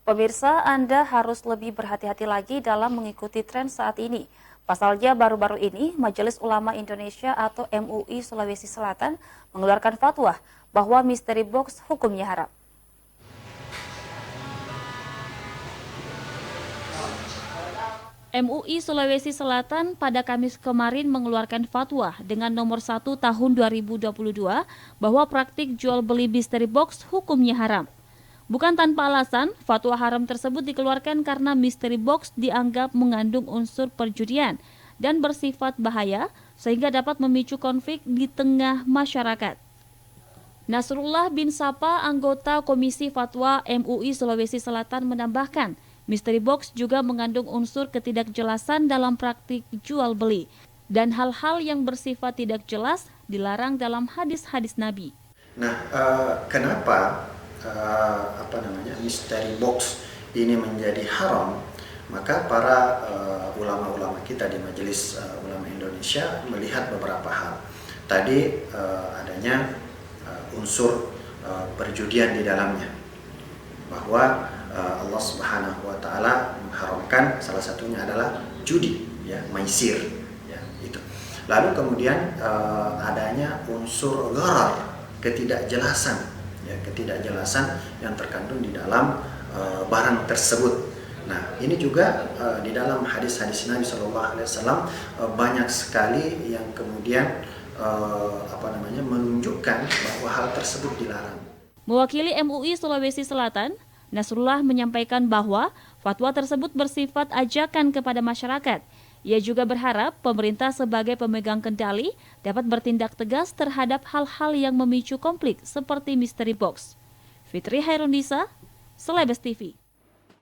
Pemirsa, Anda harus lebih berhati-hati lagi dalam mengikuti tren saat ini. Pasalnya baru-baru ini Majelis Ulama Indonesia atau MUI Sulawesi Selatan mengeluarkan fatwa bahwa mystery box hukumnya haram. MUI Sulawesi Selatan pada Kamis kemarin mengeluarkan fatwa dengan nomor 1 tahun 2022 bahwa praktik jual beli mystery box hukumnya haram. Bukan tanpa alasan, fatwa haram tersebut dikeluarkan karena mystery box dianggap mengandung unsur perjudian dan bersifat bahaya sehingga dapat memicu konflik di tengah masyarakat. Nasrullah bin Sapa, anggota Komisi Fatwa MUI Sulawesi Selatan menambahkan, mystery box juga mengandung unsur ketidakjelasan dalam praktik jual beli dan hal-hal yang bersifat tidak jelas dilarang dalam hadis-hadis Nabi. Nah, kenapa mystery box ini menjadi haram? Maka para ulama-ulama kita di Majelis Ulama Indonesia melihat beberapa hal. Tadi adanya unsur perjudian di dalamnya, bahwa Allah Subhanahu wa taala mengharamkan, salah satunya adalah judi, ya, maisir, ya, itu. Lalu kemudian adanya unsur gharar, ketidakjelasan, ya, ketidakjelasan yang terkandung di dalam barang tersebut. Nah, ini juga di dalam hadis-hadis Nabi SAW banyak sekali yang kemudian menunjukkan bahwa hal tersebut dilarang. Mewakili MUI Sulawesi Selatan, Nasrullah menyampaikan bahwa fatwa tersebut bersifat ajakan kepada masyarakat. Ia juga berharap pemerintah sebagai pemegang kendali dapat bertindak tegas terhadap hal-hal yang memicu konflik seperti mystery box. Fitri Hairundisa, Celebes TV.